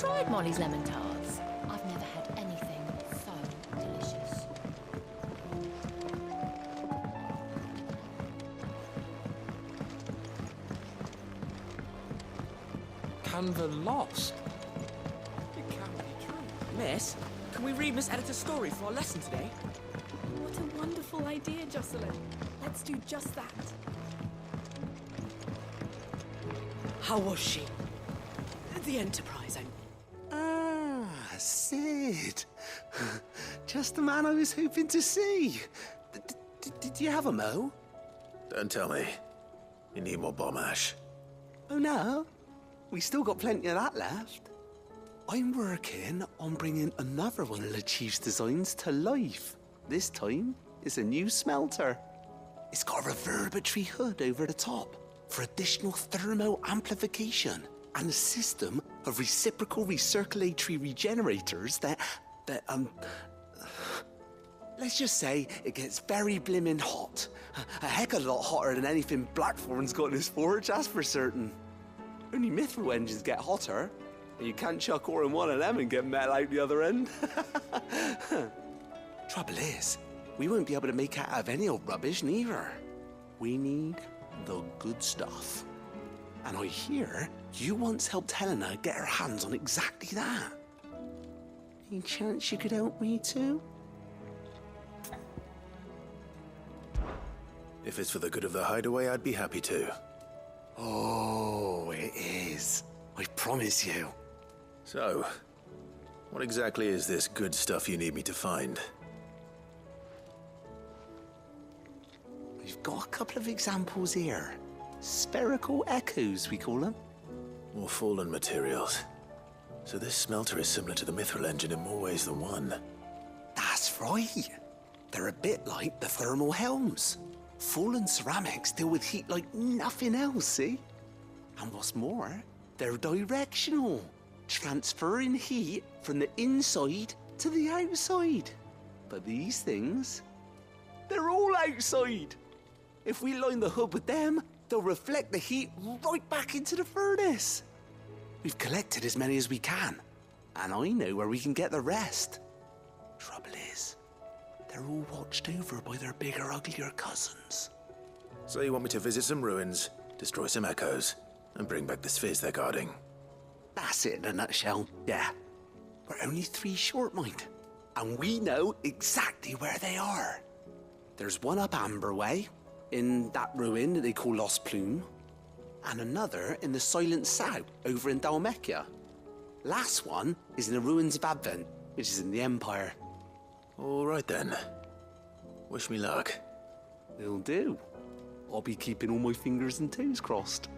tried Molly's lemon tarts? I've never had anything so delicious. Canva lost. It can't be true. Miss, can we read Miss Editor's story for our lesson today? What a wonderful idea, Jocelyn. Let's do just that. How was she? The Enterprise, Sid. Just the man I was hoping to see. Did you have a mo? Don't tell me. You need more bomb ash. Oh no, we still got plenty of that left. I'm working on bringing another one of the Chief's designs to life. This time, it's a new smelter. It's got a reverberatory hood over the top for additional thermo amplification and a system of reciprocal recirculatory regenerators that let's just say it gets very blimmin' hot. A heck of a lot hotter than anything Blackthorn's got in his forge, that's for certain. Only mithril engines get hotter, and you can't chuck ore in one of them and get metal out the other end. Trouble is, we won't be able to make it out of any old rubbish neither. We need the good stuff. And I hear you once helped Helena get her hands on exactly that. Any chance you could help me too? If it's for the good of the hideaway, I'd be happy to. Oh, it is. I promise you. So, what exactly is this good stuff you need me to find? We've got a couple of examples here. Spherical echoes, we call them. More fallen materials. So this smelter is similar to the mithril engine in more ways than one. That's right. They're a bit like the thermal helms. Fallen ceramics deal with heat like nothing else, see? And what's more, they're directional, transferring heat from the inside to the outside. But these things, they're all outside. If we line the hood with them, they'll reflect the heat right back into the furnace. We've collected as many as we can, and I know where we can get the rest. Trouble is, they're all watched over by their bigger, uglier cousins. So you want me to visit some ruins, destroy some echoes, and bring back the spheres they're guarding? That's it in a nutshell, yeah. We're only 3 short, mind, and we know exactly where they are. There's one up Amber Way, in that ruin that they call Lost Plume, and another in the Silent South over in Dalmekia. Last one is in the ruins of Advent, which is in the Empire. All right then. Wish me luck. Will do. I'll be keeping all my fingers and toes crossed.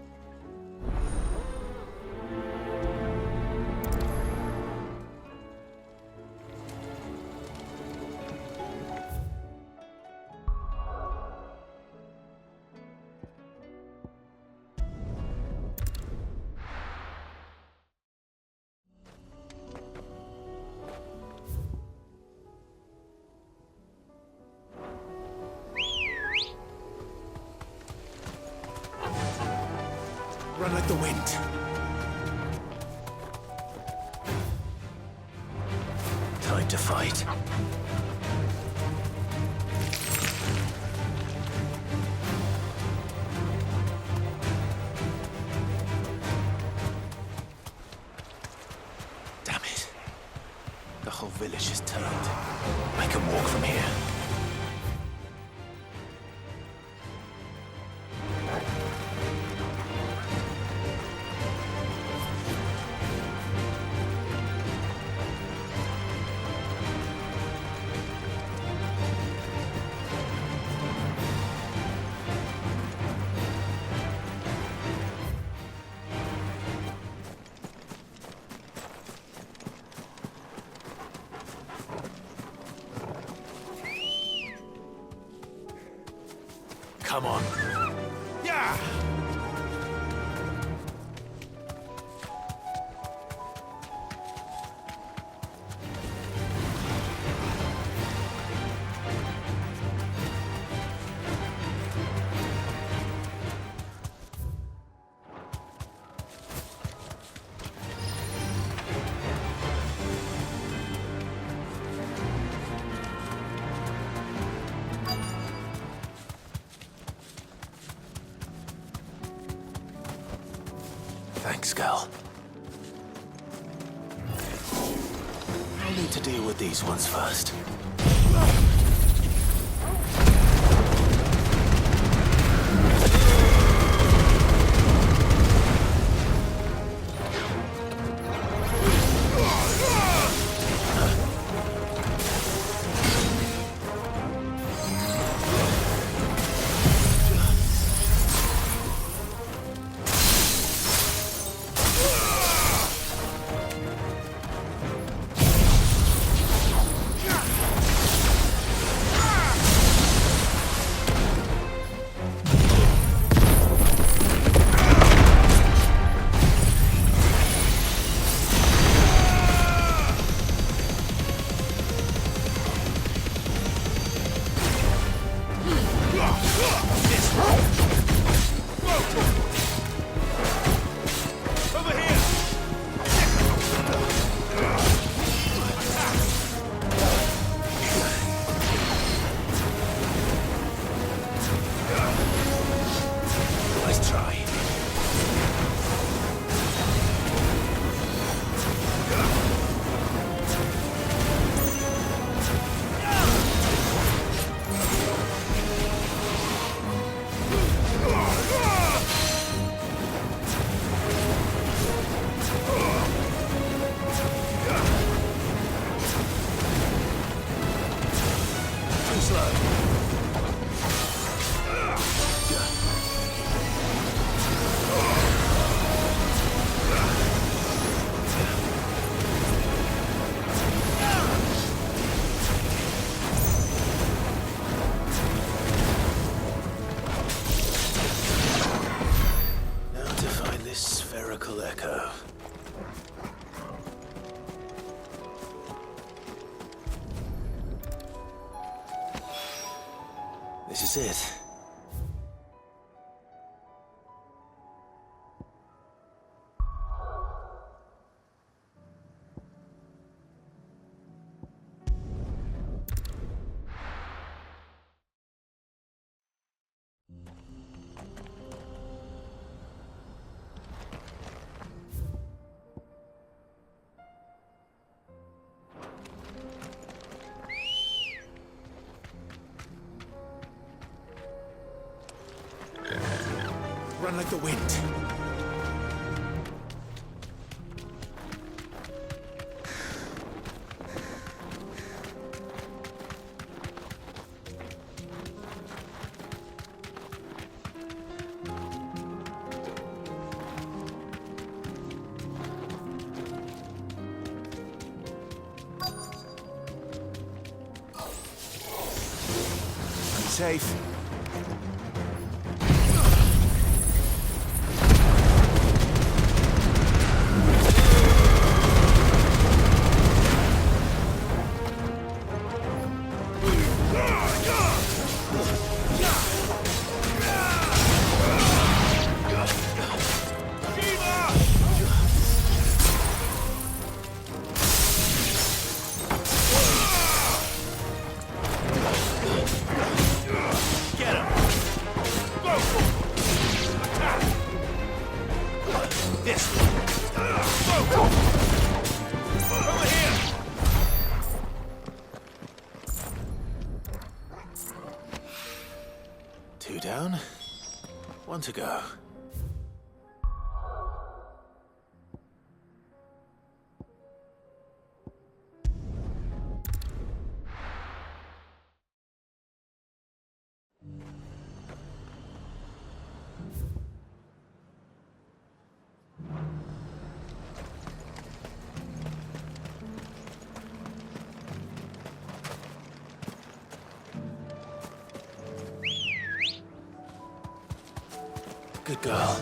Run like the wind. Time to fight. Damn it. The whole village is turned. I can walk from here. Come on. Yeah! Thanks, girl. I'll need to deal with these ones first. Nice try. Too slow. Now to find this spherical echo. This is it. Run like the wind. Safe. Two down, one to go. Good girl.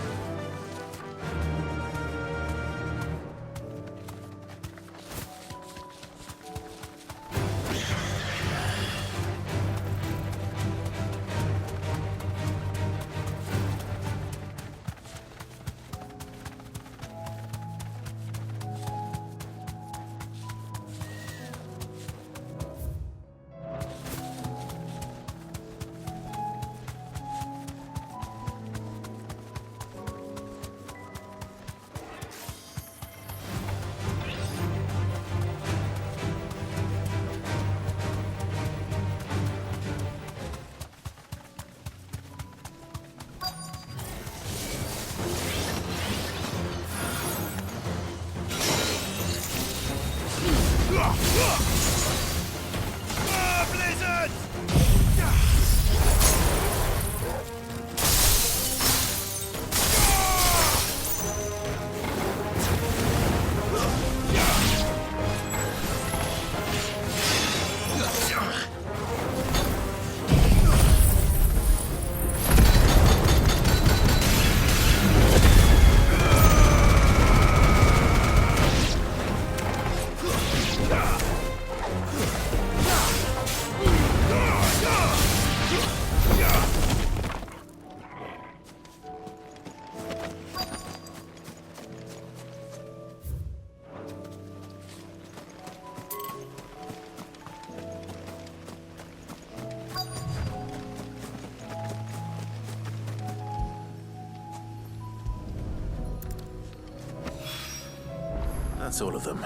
That's all of them.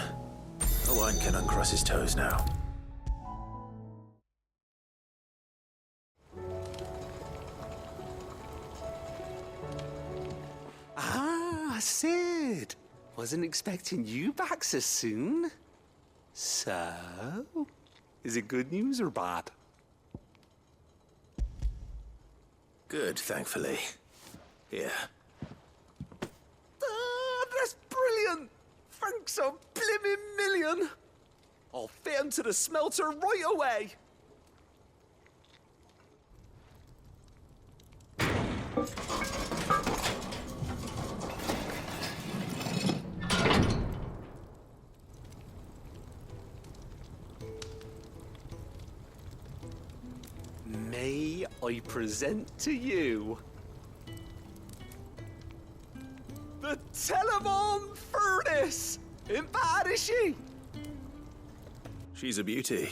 Owain can uncross his toes now. Ah, Sid. Wasn't expecting you back so soon. So, is it good news or bad? Good, thankfully. Here. Ah, that's brilliant! Thanks a blimmin' million! I'll fit 'em to the smelter right away! May I present to you the Telemon Furnace! Ain't bad, is she? She's a beauty.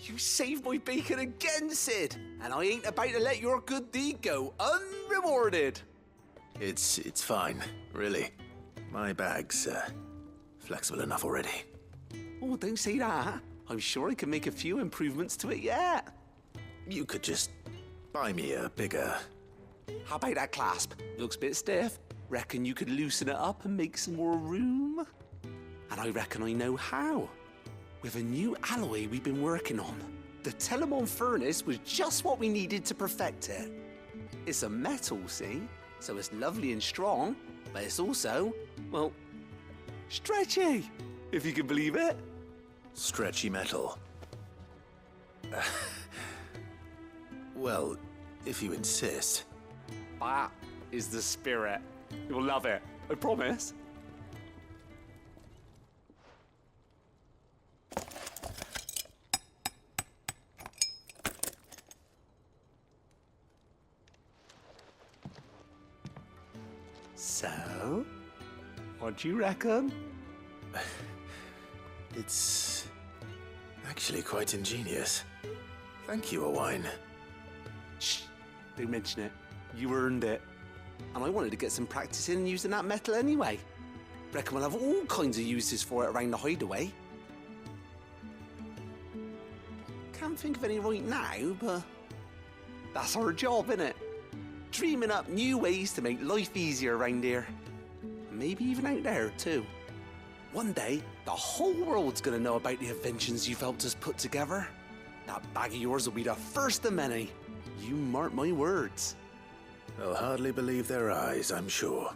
You saved my bacon again, Sid, and I ain't about to let your good deed go unrewarded. It's fine, really. My bag's, flexible enough already. Oh, don't say that. I'm sure I can make a few improvements to it yet. You could just buy me a bigger... How about that clasp? Looks a bit stiff. Reckon you could loosen it up and make some more room? And I reckon I know how. With a new alloy we've been working on. The Telemon Furnace was just what we needed to perfect it. It's a metal, see? So it's lovely and strong, but it's also, well, stretchy, if you can believe it. Stretchy metal. Well, if you insist. That is the spirit. You'll love it, I promise. So, what do you reckon? It's actually quite ingenious. Thank you, Owain. Shh, don't mention it. You earned it. And I wanted to get some practice in using that metal anyway. Reckon we'll have all kinds of uses for it around the hideaway. Can't think of any right now, but that's our job, innit? Dreaming up new ways to make life easier around here. Maybe even out there, too. One day, the whole world's gonna know about the inventions you've helped us put together. That bag of yours will be the first of many. You mark my words. They'll hardly believe their eyes, I'm sure.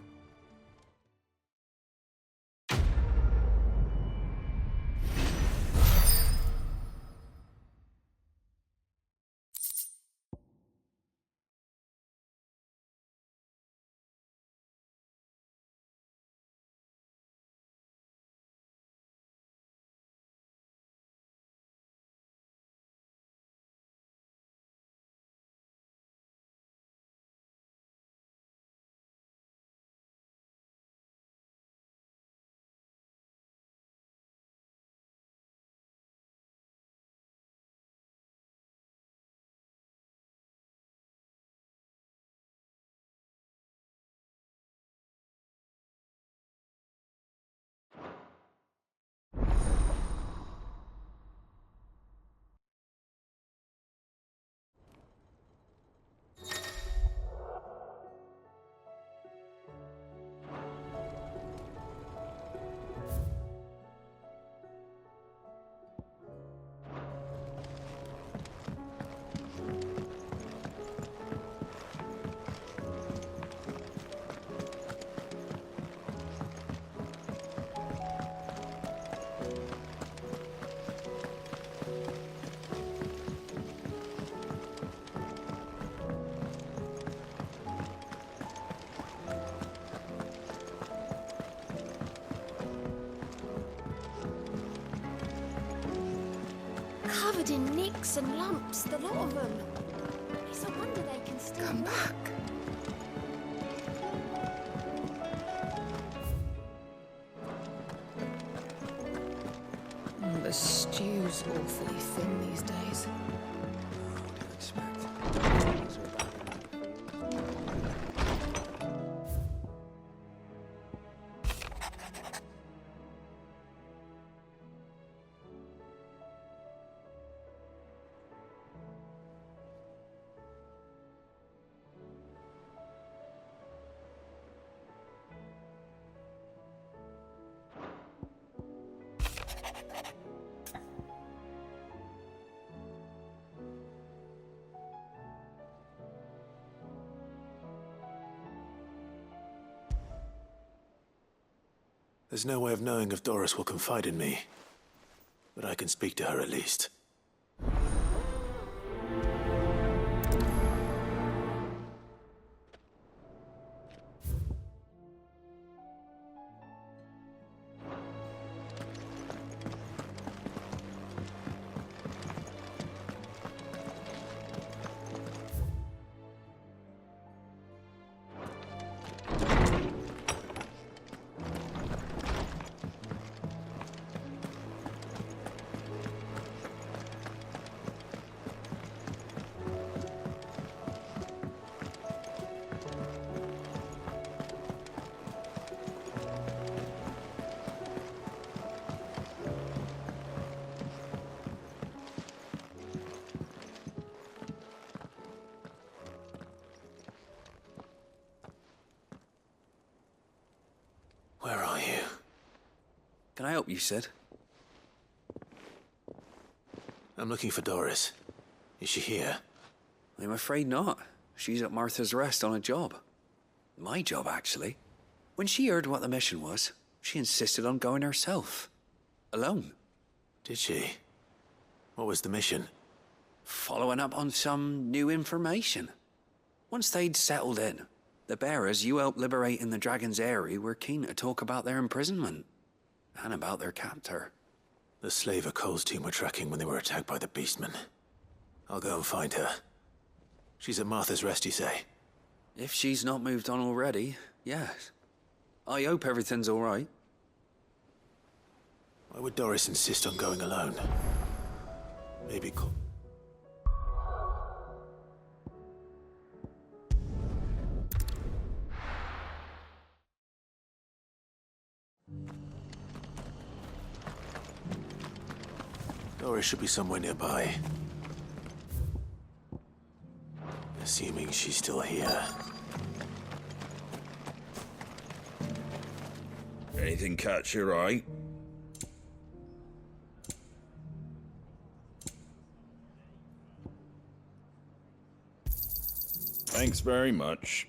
Covered in nicks and lumps, the lot of them. It's a wonder they can still Come walk. back. The stew's awfully thin these days. There's no way of knowing if Doris will confide in me. But I can speak to her at least. Where are you? Can I help you, Sid? I'm looking for Doris. Is she here? I'm afraid not. She's at Martha's Rest on a job. My job, actually. When she heard what the mission was, she insisted on going herself. Alone. Did she? What was the mission? Following up on some new information. Once they'd settled in, the bearers you helped liberate in the Dragon's Eyrie were keen to talk about their imprisonment. And about their captor. The slaver Cole's team were tracking when they were attacked by the Beastmen. I'll go and find her. She's at Martha's Rest, you say? If she's not moved on already, yes. I hope everything's all right. Why would Doris insist on going alone? Maybe Doris should be somewhere nearby. Assuming she's still here. Anything catch your eye? Thanks very much.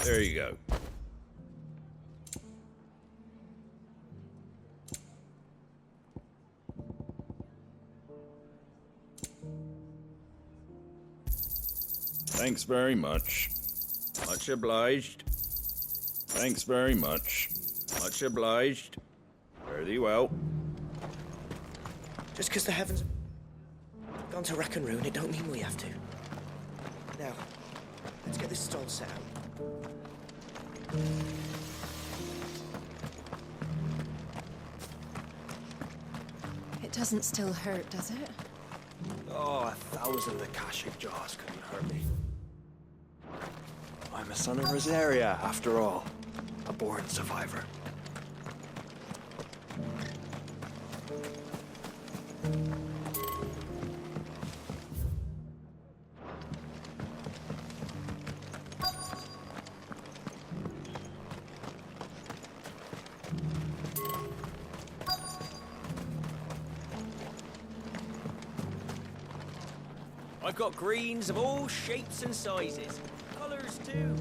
There you go. Thanks very much. Much obliged. Thanks very much. Much obliged. Fare thee well. Just because the heavens have gone to rack and ruin, it don't mean we have to. Now, let's get this stall set out. It doesn't still hurt, does it? Oh, 1,000 of the Kashik jaws couldn't hurt me. I'm a son of Rosaria, after all. A born survivor. I've got greens of all shapes and sizes. Colours too.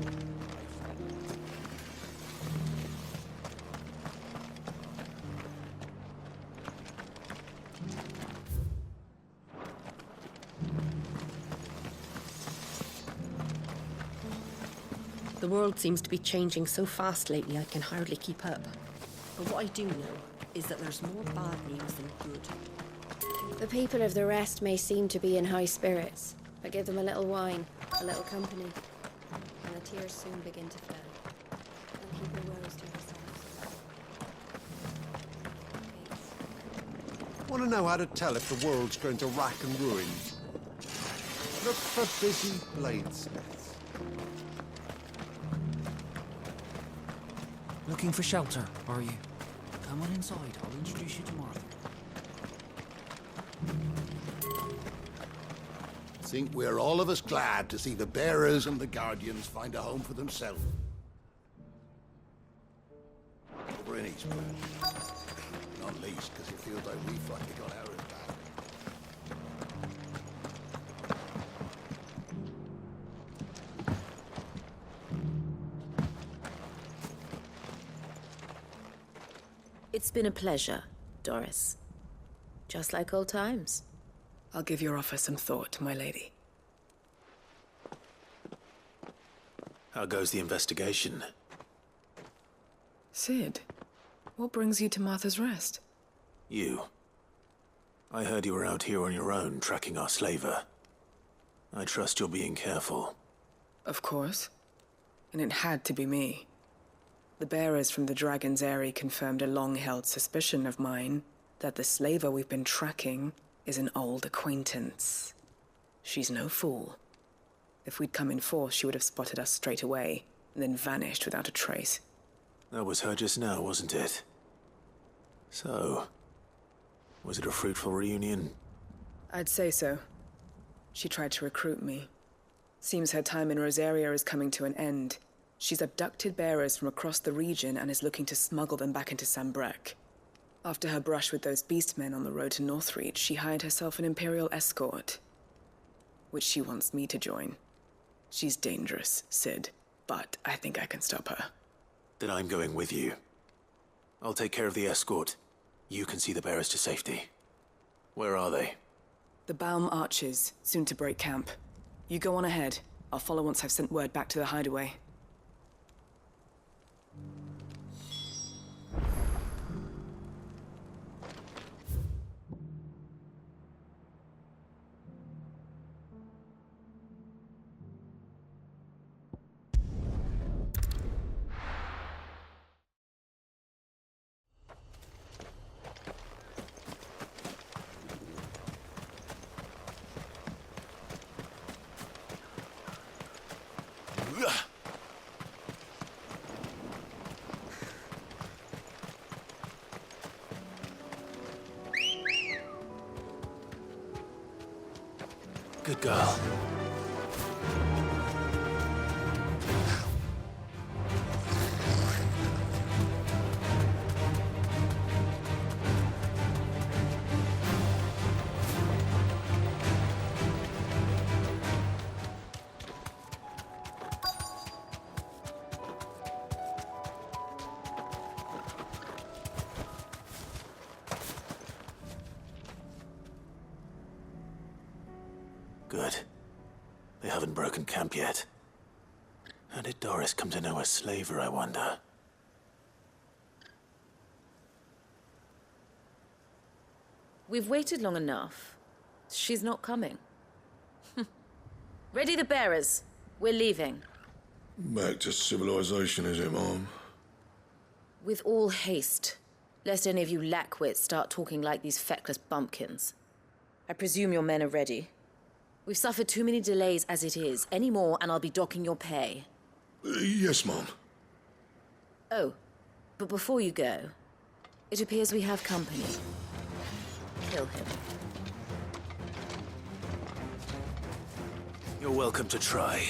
The world seems to be changing so fast lately I can hardly keep up. But what I do know is that there's more bad news than good. The people of the rest may seem to be in high spirits, but give them a little wine, a little company, and the tears soon begin to flow. And keep your woes to yourselves. Want to know how to tell if the world's going to rack and ruin? Look for busy bladesmiths. Looking for shelter, are you? Come on inside, I'll introduce you to Martha. Think we're all of us glad to see the bearers and the guardians find a home for themselves. Over in Eastbridge. Not least because it feels like we finally got ours back. It's been a pleasure, Doris. Just like old times. I'll give your offer some thought, my lady. How goes the investigation? Sid, what brings you to Martha's Rest? You. I heard you were out here on your own, tracking our slaver. I trust you're being careful. Of course. And it had to be me. The bearers from the Dragon's Eyrie confirmed a long-held suspicion of mine that the slaver we've been tracking is an old acquaintance. She's no fool. If we'd come in force, she would have spotted us straight away, and then vanished without a trace. That was her just now, wasn't it? So, was it a fruitful reunion? I'd say so. She tried to recruit me. Seems her time in Rosaria is coming to an end. She's abducted bearers from across the region and is looking to smuggle them back into Sambrec. After her brush with those beastmen on the road to Northreach, she hired herself an Imperial escort, which she wants me to join. She's dangerous, Sid, but I think I can stop her. Then I'm going with you. I'll take care of the escort. You can see the bearers to safety. Where are they? The Baum Archers, soon to break camp. You go on ahead. I'll follow once I've sent word back to the hideaway. Good girl. Good. They haven't broken camp yet. How did Doris come to know a slaver, I wonder? We've waited long enough. She's not coming. Ready the bearers. We're leaving. Back to civilization, is it, Mom? With all haste, lest any of you lackwits start talking like these feckless bumpkins. I presume your men are ready. We've suffered too many delays as it is. Any more, and I'll be docking your pay. Yes, Mom. Oh, but before you go, it appears we have company. Kill him. You're welcome to try.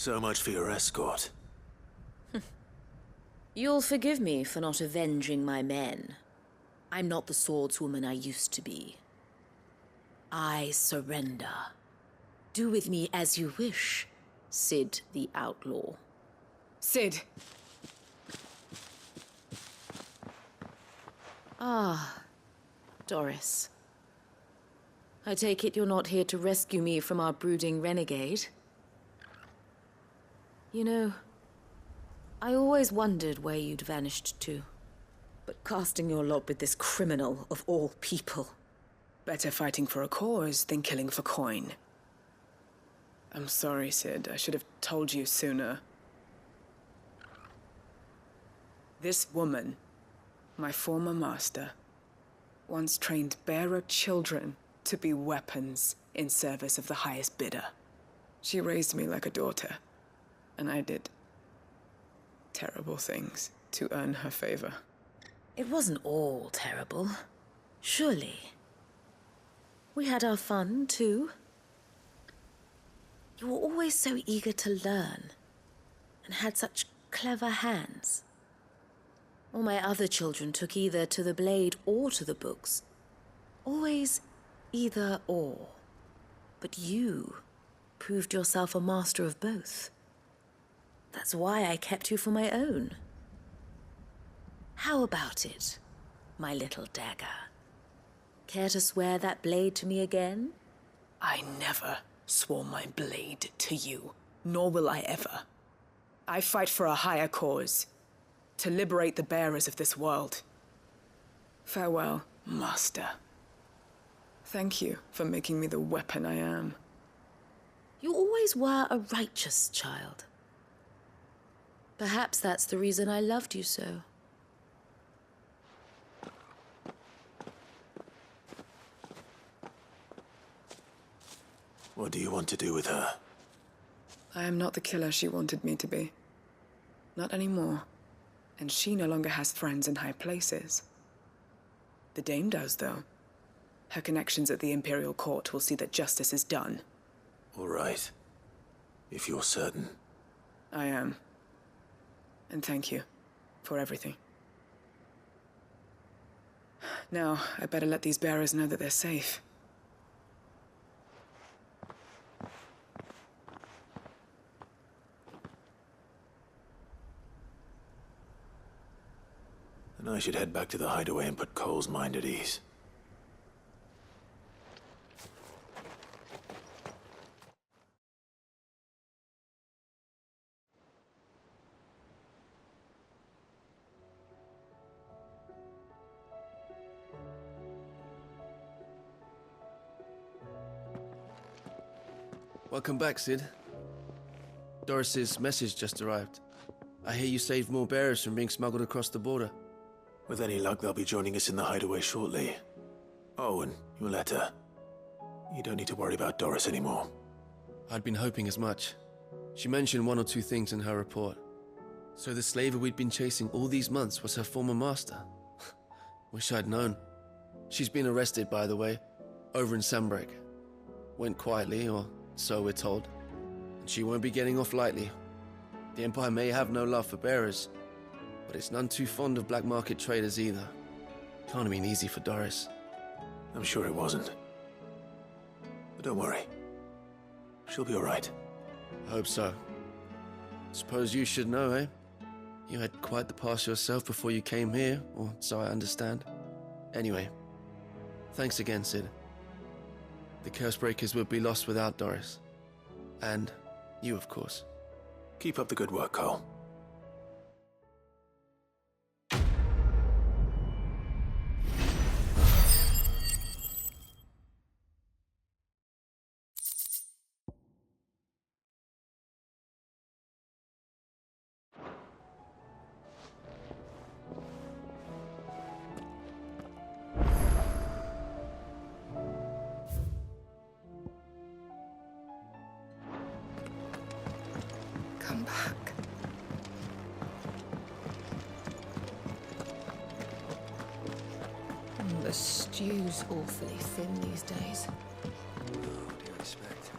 So much for your escort. You'll forgive me for not avenging my men. I'm not the swordswoman I used to be. I surrender. Do with me as you wish, Sid the Outlaw. Sid! Ah, Doris. I take it you're not here to rescue me from our brooding renegade? You know, I always wondered where you'd vanished to. But casting your lot with this criminal of all people... Better fighting for a cause than killing for coin. I'm sorry, Sid. I should have told you sooner. This woman, my former master, once trained bearer children to be weapons in service of the highest bidder. She raised me like a daughter, and I did terrible things to earn her favor. It wasn't all terrible, surely. We had our fun, too. You were always so eager to learn, and had such clever hands. All my other children took either to the blade or to the books. Always either or. But you proved yourself a master of both. That's why I kept you for my own. How about it, my little dagger? Care to swear that blade to me again? I never swore my blade to you, nor will I ever. I fight for a higher cause, to liberate the bearers of this world. Farewell, Master. Thank you for making me the weapon I am. You always were a righteous child. Perhaps that's the reason I loved you so. What do you want to do with her? I am not the killer she wanted me to be. Not anymore. And she no longer has friends in high places. The Dame does, though. Her connections at the Imperial Court will see that justice is done. All right. If you're certain. I am. And thank you for everything. Now, I better let these bearers know that they're safe. Then I should head back to the hideaway and put Cole's mind at ease. Welcome back, Sid. Doris's message just arrived. I hear you saved more bearers from being smuggled across the border. With any luck, they'll be joining us in the hideaway shortly. Oh, and your letter. You don't need to worry about Doris anymore. I'd been hoping as much. She mentioned one or two things in her report. So the slaver we'd been chasing all these months was her former master. Wish I'd known. She's been arrested, by the way, over in Sandbreak. Went quietly, or so we're told. And she won't be getting off lightly. The Empire may have no love for bearers, but it's none too fond of black market traders either. Can't have been easy for Doris. I'm sure it wasn't. But don't worry. She'll be all right. I hope so. Suppose you should know, eh? You had quite the past yourself before you came here, or so I understand. Anyway, thanks again, Sid. The Cursebreakers would be lost without Doris. And you, of course. Keep up the good work, Cole. Come back. The stew's awfully thin these days. What do you expect?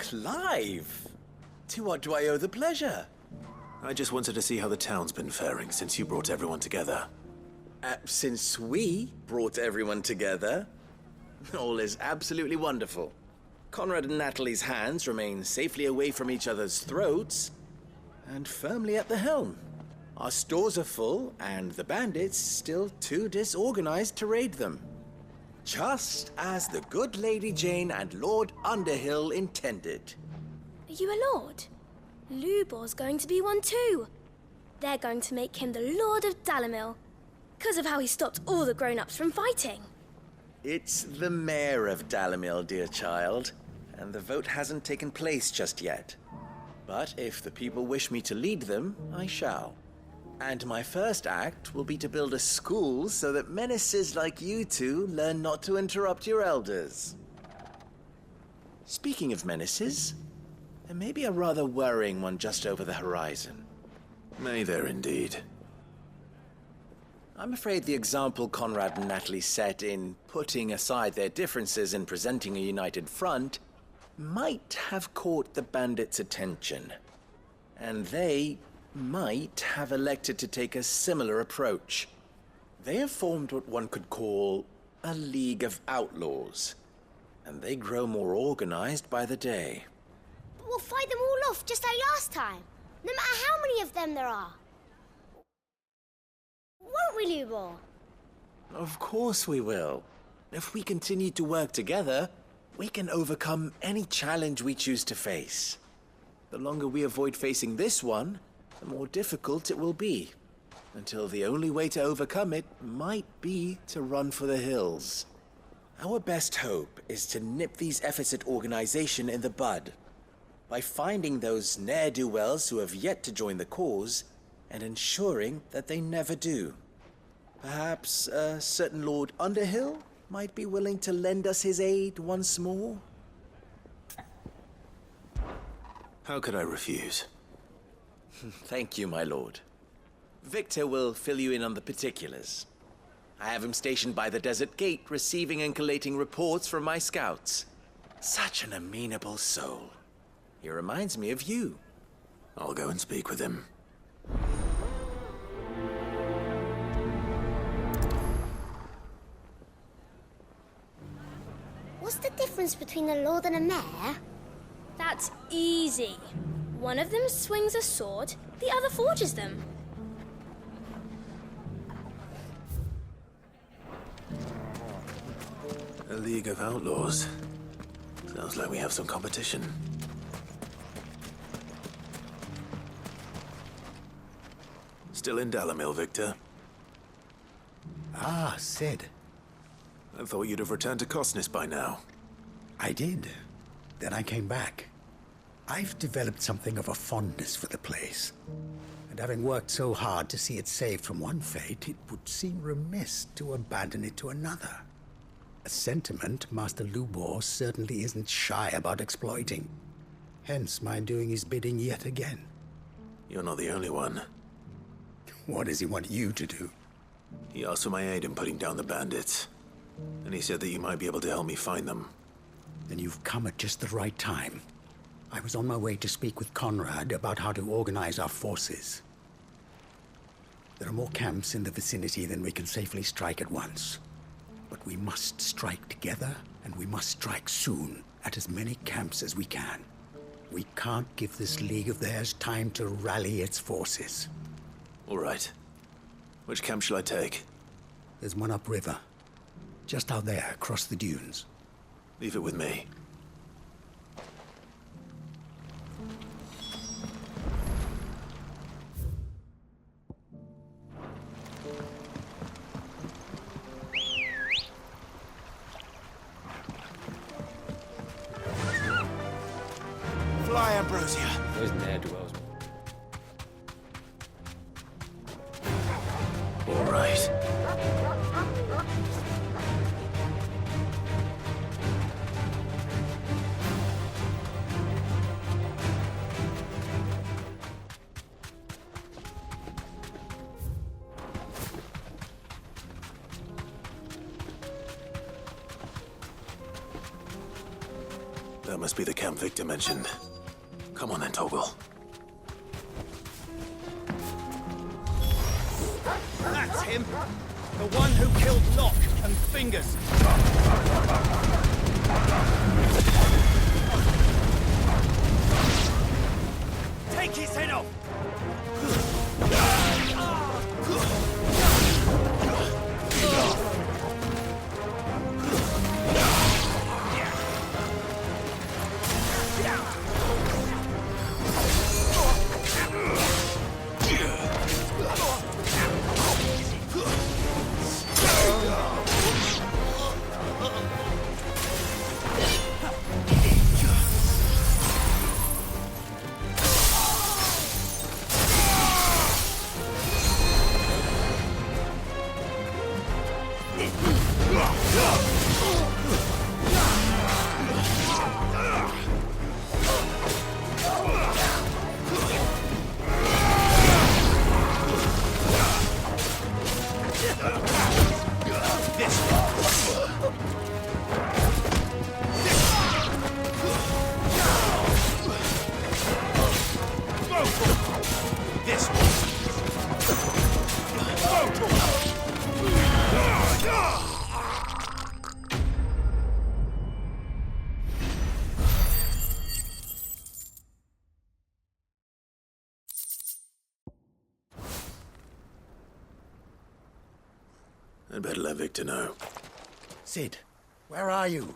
Clive! To what do I owe the pleasure? I just wanted to see how the town's been faring since you brought everyone together. Since we brought everyone together, all is absolutely wonderful. Conrad and Natalie's hands remain safely away from each other's throats and firmly at the helm. Our stores are full, and the bandits still too disorganized to raid them. Just as the good Lady Jane and Lord Underhill intended. Are you a lord? Lubor's going to be one too. They're going to make him the Lord of Dalimil, because of how he stopped all the grown-ups from fighting. It's the mayor of Dalimil, dear child, and the vote hasn't taken place just yet. But if the people wish me to lead them, I shall. And my first act will be to build a school so that menaces like you two learn not to interrupt your elders. Speaking of menaces, there may be a rather worrying one just over the horizon. May there indeed. I'm afraid the example Conrad and Natalie set in putting aside their differences and presenting a united front might have caught the bandits' attention. And they might have elected to take a similar approach. They have formed what one could call a League of Outlaws, and they grow more organized by the day. But we'll fight them all off just like last time, no matter how many of them there are. Won't we, Lubor? Of course we will. If we continue to work together, we can overcome any challenge we choose to face. The longer we avoid facing this one, the more difficult it will be, until the only way to overcome it might be to run for the hills. Our best hope is to nip these efforts at organization in the bud, by finding those ne'er-do-wells who have yet to join the cause, and ensuring that they never do. Perhaps a certain Lord Underhill might be willing to lend us his aid once more? How could I refuse? Thank you, my lord. Victor will fill you in on the particulars. I have him stationed by the desert gate, receiving and collating reports from my scouts. Such an amenable soul. He reminds me of you. I'll go and speak with him. What's the difference between a lord and a mayor? That's easy. One of them swings a sword, the other forges them. A League of Outlaws. Sounds like we have some competition. Still in Dalimil, Victor? Ah, Sid. I thought you'd have returned to Cosnes by now. I did. Then I came back. I've developed something of a fondness for the place. And having worked so hard to see it saved from one fate, it would seem remiss to abandon it to another. A sentiment Master Lubor certainly isn't shy about exploiting. Hence my doing his bidding yet again. You're not the only one. What does he want you to do? He asked for my aid in putting down the bandits. And he said that you might be able to help me find them. Then you've come at just the right time. I was on my way to speak with Conrad about how to organize our forces. There are more camps in the vicinity than we can safely strike at once. But we must strike together, and we must strike soon at as many camps as we can. We can't give this league of theirs time to rally its forces. All right. Which camp shall I take? There's one upriver. Just out there, across the dunes. Leave it with me. Fly, Ambrosia! Those ne'er-do-wells. All right. That must be the camp Victor mentioned. Come on then, Toggle. That's him! The one who killed Locke and Fingers! Take his head off! I'd better let Victor know. Sid, where are you?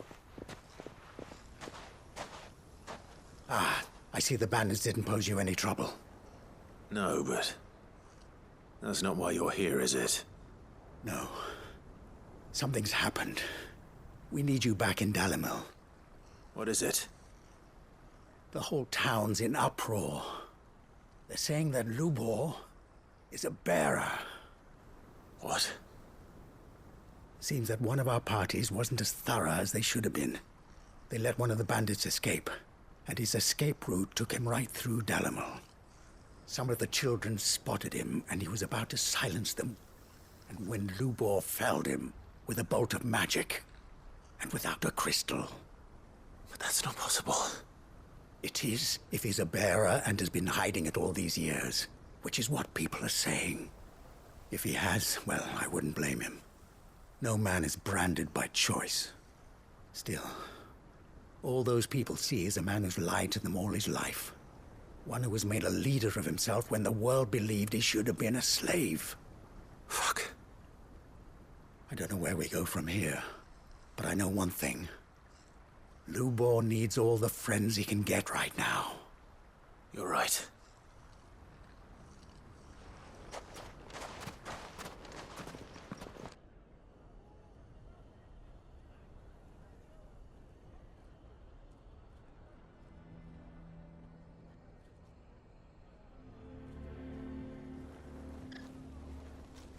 Ah, I see the bandits didn't pose you any trouble. No, but that's not why you're here, is it? No. Something's happened. We need you back in Dalimil. What is it? The whole town's in uproar. They're saying that Lubor is a bearer. What? Seems that one of our parties wasn't as thorough as they should have been. They let one of the bandits escape, and his escape route took him right through Dalimil. Some of the children spotted him, and he was about to silence them. And when Lubor felled him with a bolt of magic, and without a crystal. But that's not possible. It is, if he's a bearer and has been hiding it all these years, which is what people are saying. If he has, well, I wouldn't blame him. No man is branded by choice. Still, all those people see is a man who's lied to them all his life. One who was made a leader of himself when the world believed he should have been a slave. Fuck. I don't know where we go from here, but I know one thing. Lubor needs all the friends he can get right now. You're right.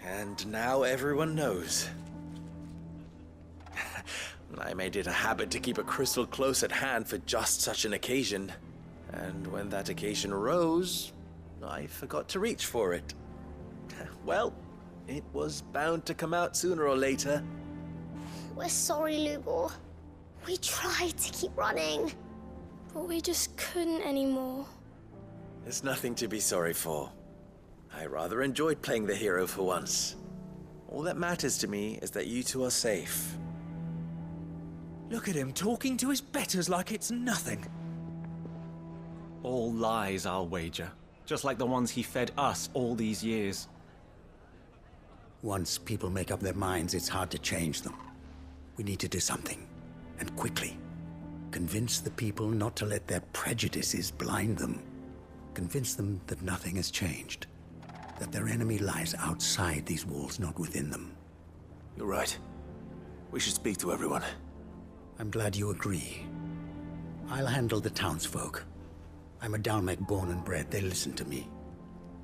And now everyone knows. I made it a habit to keep a crystal close at hand for just such an occasion. And when that occasion arose, I forgot to reach for it. Well, it was bound to come out sooner or later. We're sorry, Lubor. We tried to keep running, but we just couldn't anymore. There's nothing to be sorry for. I rather enjoyed playing the hero for once. All that matters to me is that you two are safe. Look at him talking to his betters like it's nothing. All lies, I'll wager. Just like the ones he fed us all these years. Once people make up their minds, it's hard to change them. We need to do something, and quickly. Convince the people not to let their prejudices blind them. Convince them that nothing has changed. That their enemy lies outside these walls, not within them. You're right. We should speak to everyone. I'm glad you agree. I'll handle the townsfolk. I'm a Dalmek born and bred. They listen to me.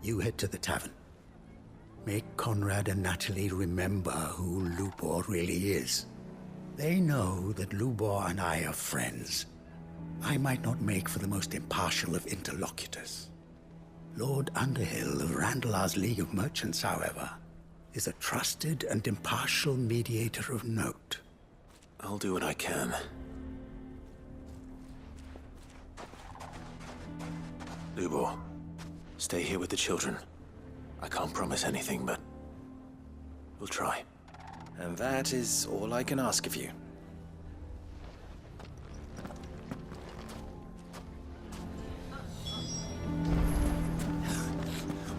You head to the tavern. Make Conrad and Natalie remember who Lubor really is. They know that Lubor and I are friends. I might not make for the most impartial of interlocutors. Lord Underhill of Randalar's League of Merchants, however, is a trusted and impartial mediator of note. I'll do what I can. Lubor, stay here with the children. I can't promise anything, but we'll try. And that is all I can ask of you.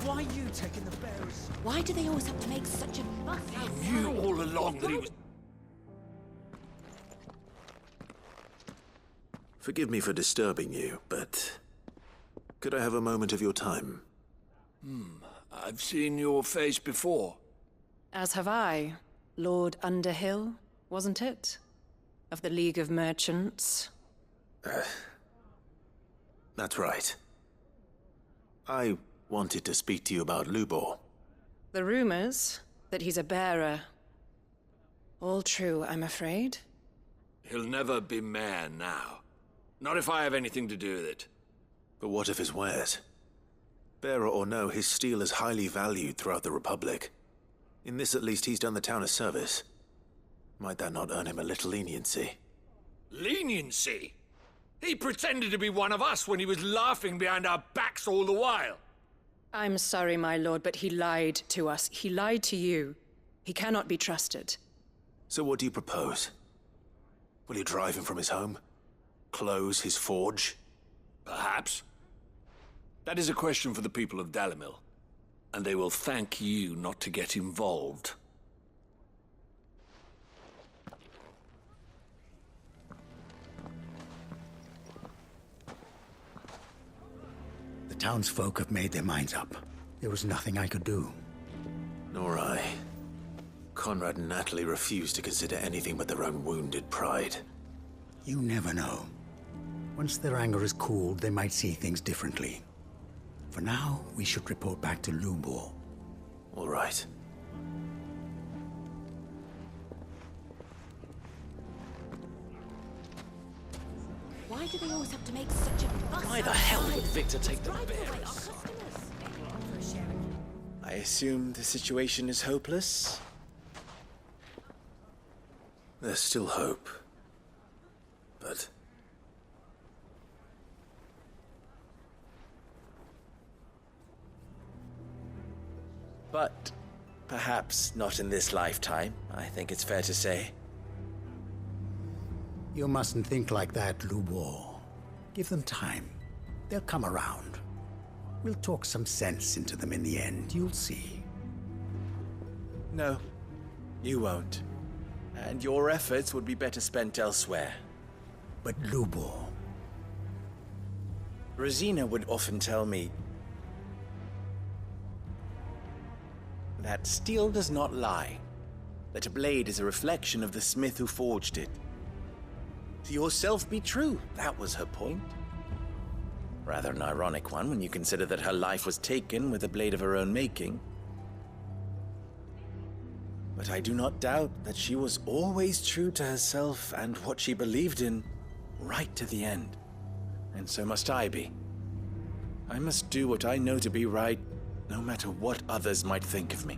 Why are you taking the bearers? Why do they always have to make such a fuss outside? Knew all along that he was... Forgive me for disturbing you, but could I have a moment of your time? I've seen your face before. As have I. Lord Underhill, wasn't it? Of the League of Merchants. That's right. I wanted to speak to you about Lubor. The rumors that he's a bearer. All true, I'm afraid. He'll never be mayor now. Not if I have anything to do with it. But what of his wares? Bearer or no, his steel is highly valued throughout the Republic. In this, at least, he's done the town a service. Might that not earn him a little leniency? Leniency? He pretended to be one of us when he was laughing behind our backs all the while. I'm sorry, my lord, but he lied to us. He lied to you. He cannot be trusted. So what do you propose? Will you drive him from his home? Close his forge? Perhaps. That is a question for the people of Dalimil, and they will thank you not to get involved. The townsfolk have made their minds up. There was nothing I could do. Nor I. Conrad and Natalie refused to consider anything but their own wounded pride. You never know. Once their anger is cooled, they might see things differently. For now, we should report back to Lubor. All right. Why do they always have to make such a fuss? Why the hell would Victor take the bearers? I assume the situation is hopeless? There's still hope. But... But perhaps not in this lifetime, I think it's fair to say. You mustn't think like that, Lubor. Give them time. They'll come around. We'll talk some sense into them in the end, you'll see. No, you won't. And your efforts would be better spent elsewhere. But Lubor... Rosina would often tell me that steel does not lie, that a blade is a reflection of the smith who forged it. To yourself be true, that was her point. Rather an ironic one when you consider that her life was taken with a blade of her own making. But I do not doubt that she was always true to herself and what she believed in, right to the end. And so must I be. I must do what I know to be right, no matter what others might think of me.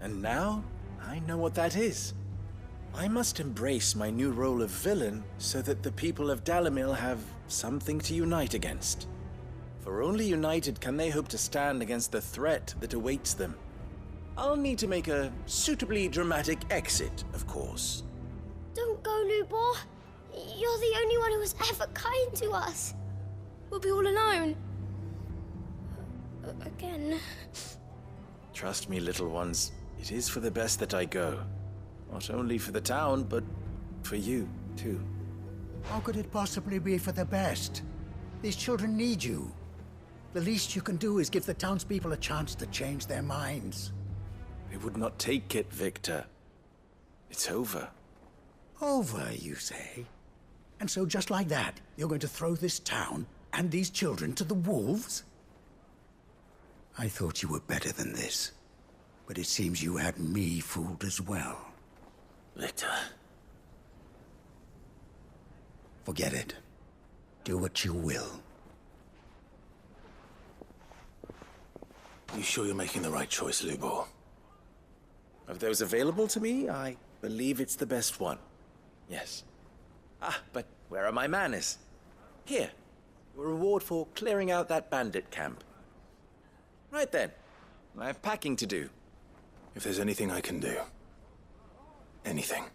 And now, I know what that is. I must embrace my new role of villain so that the people of Dalimil have something to unite against. For only united can they hope to stand against the threat that awaits them. I'll need to make a suitably dramatic exit, of course. Don't go, Lubor. You're the only one who was ever kind to us. We'll be all alone. Again. Trust me, little ones. It is for the best that I go. Not only for the town, but for you, too. How could it possibly be for the best? These children need you. The least you can do is give the townspeople a chance to change their minds. I would not take it, Victor. It's over. Over, you say? And so just like that, you're going to throw this town and these children to the wolves? I thought you were better than this. But it seems you had me fooled as well. Victor. Forget it. Do what you will. You sure you're making the right choice, Lubor? Of those available to me, I believe it's the best one. Yes. Ah, but where are my manners? Here, your reward for clearing out that bandit camp. Right then, I have packing to do. If there's anything I can do. Anything.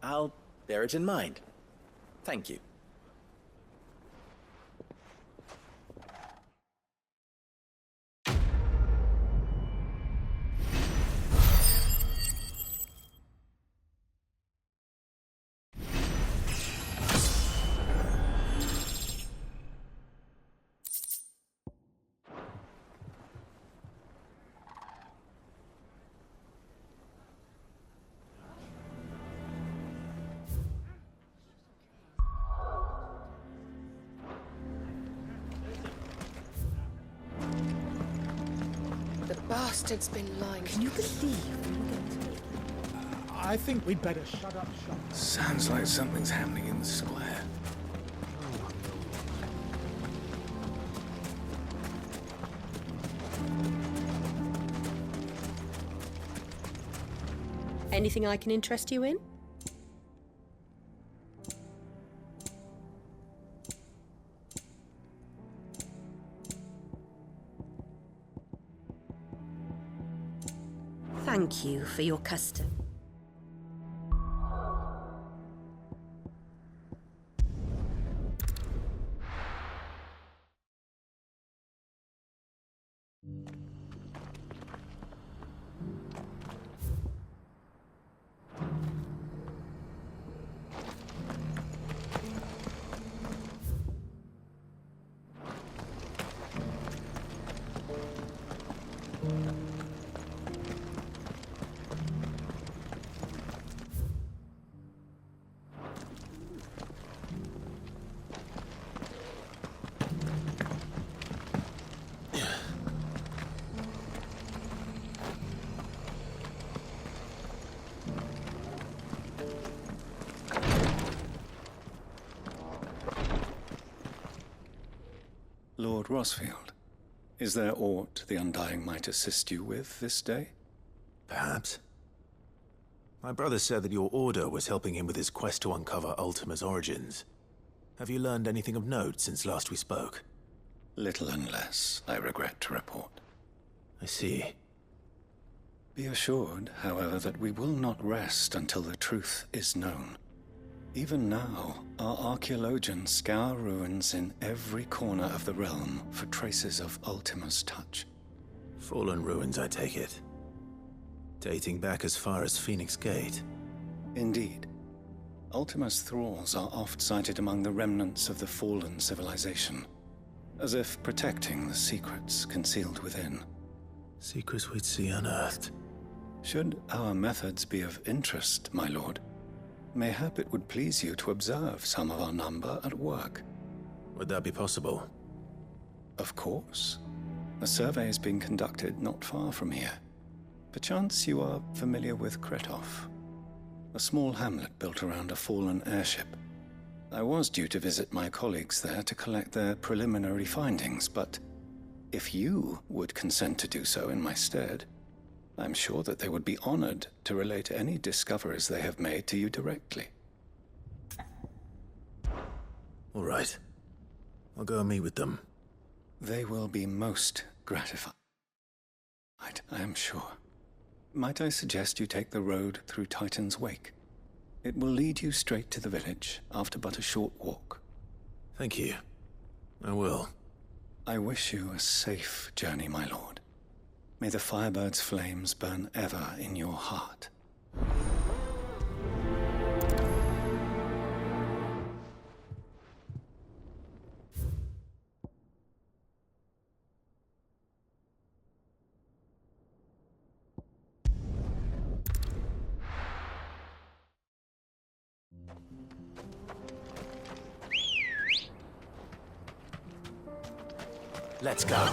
I'll bear it in mind. Thank you. The bastard's been lying. Can you believe? I think we'd better shut up shop. Sounds like something's happening in the square. Anything I can interest you in? Thank you for your custom. Lord Rosfield, is there aught the Undying might assist you with this day? Perhaps. My brother said that your order was helping him with his quest to uncover Ultima's origins. Have you learned anything of note since last we spoke? Little unless, I regret to report. I see. Be assured, however, that we will not rest until the truth is known. Even now, our archaeologians scour ruins in every corner of the realm for traces of Ultima's touch. Fallen ruins, I take it. Dating back as far as Phoenix Gate. Indeed. Ultima's thralls are oft sighted among the remnants of the fallen civilization, as if protecting the secrets concealed within. Secrets we'd see unearthed. Should our methods be of interest, my lord, mayhap it would please you to observe some of our number at work. Would that be possible? Of course. A survey is being conducted not far from here. Perchance you are familiar with Kretov, a small hamlet built around a fallen airship. I was due to visit my colleagues there to collect their preliminary findings, but if you would consent to do so in my stead, I'm sure that they would be honored to relate any discoveries they have made to you directly. All right. I'll go and meet with them. They will be most gratified, I am sure. Might I suggest you take the road through Titan's Wake? It will lead you straight to the village after but a short walk. Thank you. I will. I wish you a safe journey, my lord. May the Firebird's flames burn ever in your heart. Let's go.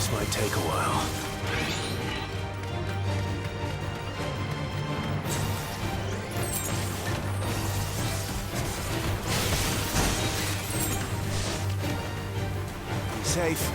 This might take a while. Be safe.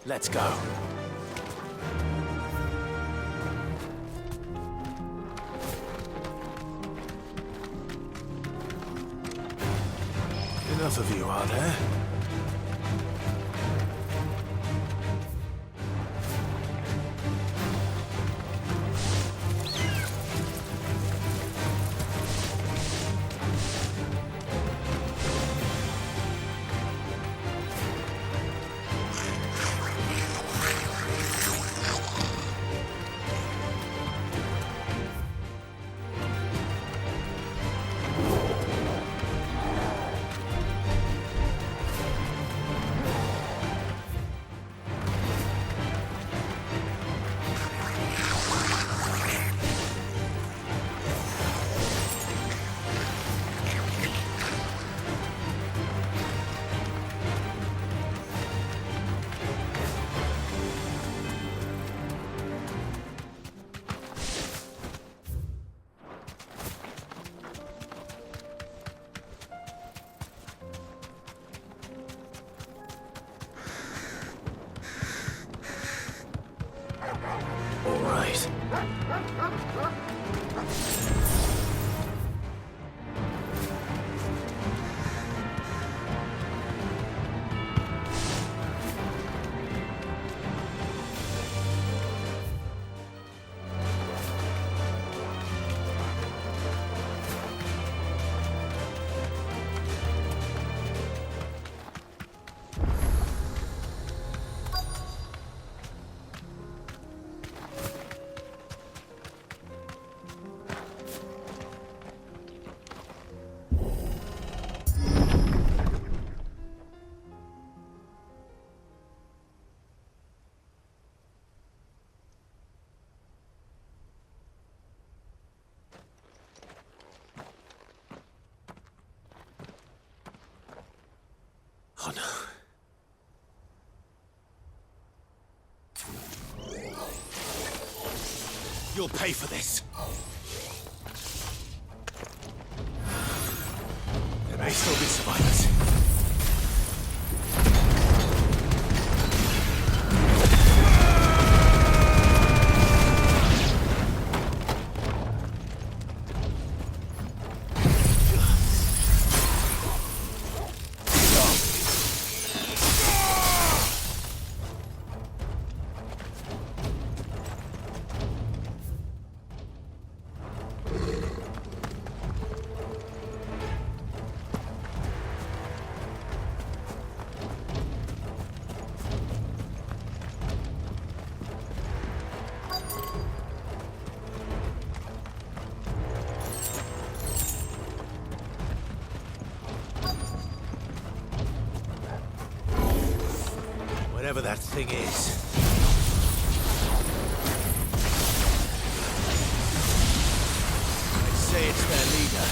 Let's go. Enough of you, are there? All right. Oh no. You'll pay for this. There may still be survivors. Whatever that thing is. I'd say it's their leader.